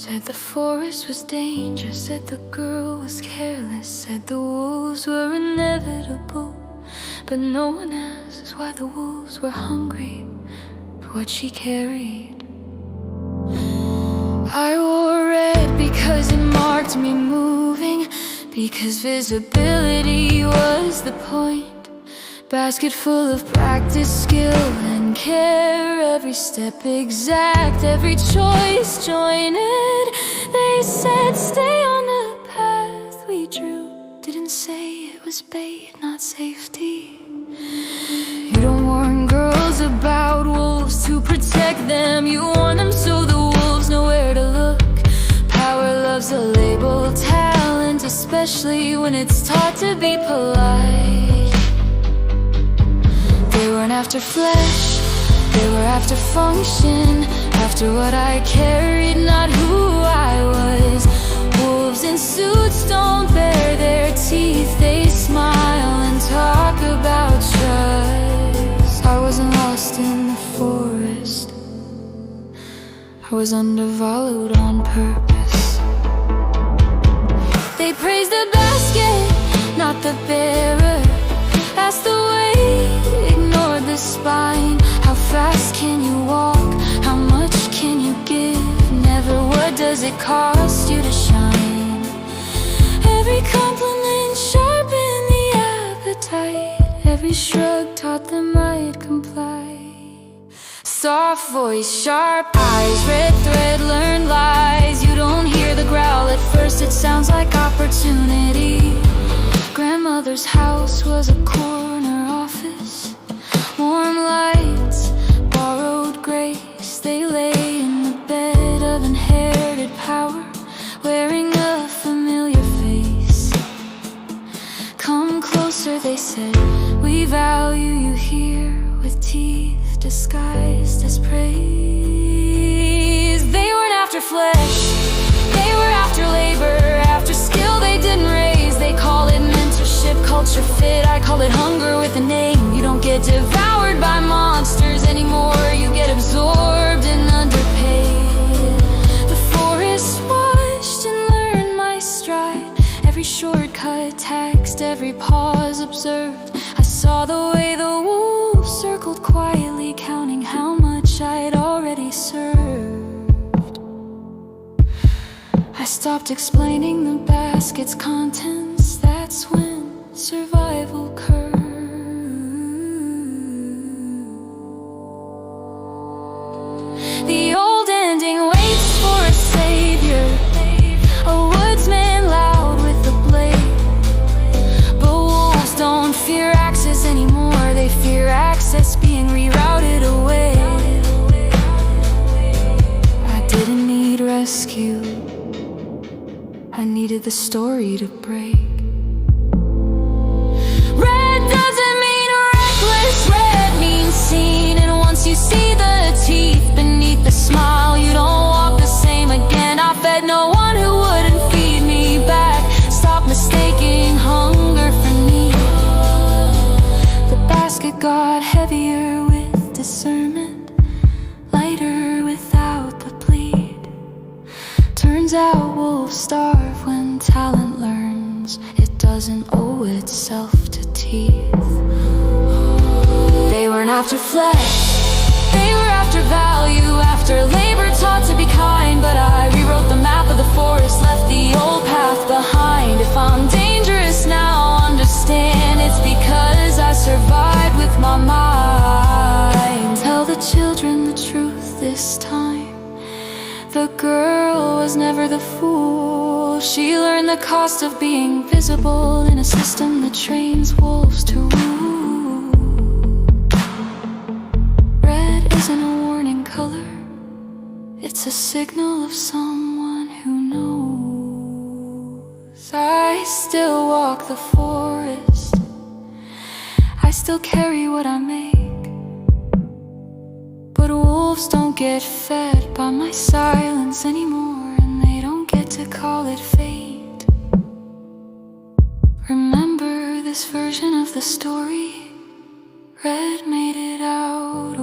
Said the forest was dangerous, said the girl was careless, said the wolves were inevitable. But no one asks why the wolves were hungry for what she carried. I wore red because it marked me moving, because visibility was the point. Basket full of practice, skill and care, every step exact, every choice jointed. They said stay on the path we drew, didn't say it was bait, not safety. You don't warn girls about wolves to protect them, you warn them so the wolves know where to look. Power loves a label, talent especially when it's taught to be polite. They weren't after flesh, they were after function, after what I carried, not who I was. Wolves in suits don't bare their teeth, they smile and talk about trust. I wasn't lost in the forest, I was undervalued on purpose. They praised the basket, not the bearer. Asked the weight, ignored the spine. How fast can you walk? How much can you give? Never what does it cost you to shine? Every compliment sharpened the appetite, every shrug taught them I'd comply. Soft voice, sharp eyes, red thread, learned lies. You don't hear the growl at first, it sounds like opportunity. Grandmother's house was a corner office, warm lights, borrowed grace. They lay in the bed of inherited power, wearing a familiar face. Come closer, they said, we value you here, with teeth disguised as praise. They weren't after flesh, they were after labor, after skill they didn't raise. They call it mentorship, culture fit, I call it hunger with a name. You don't get devoured by monsters anymore, you get absorbed and underpaid. The forest watched and learned my stride, every shortcut text, every pause observed. I saw the way the wolves circled quietly, counting how much I'd already served. I stopped explaining the basket's contents, that's when survival curved. The old ending waits for a savior, a woodsman loud with a blade. But wolves don't fear axes anymore, they fear access being rerouted away. I didn't need rescue, I needed the story to break. Red doesn't mean reckless, red means seen. And once you see the teeth beneath the smile, you don't walk the same again. I fed no one who wouldn't feed me back. Stop mistaking hunger for need. The basket got heavier with discernment, lighter without the bleed. Turns out wolves starve when talent learns it doesn't owe itself to teeth. They weren't after flesh, they were after value, after labor taught to be kind. But I rewrote the map of the forest, left the old path behind. If I'm dangerous now, understand it's because I survived with my mind. Tell the children the truth this time, the girl was never the fool. She learned the cost of being visible in a system that trains wolves to rule. Red isn't a warning color, it's a signal of someone who knows. I still walk the forest, I still carry what I make. But wolves don't get fed by my silence anymore, and they don't get to call it fate. Remember this version of the story? Red made it out.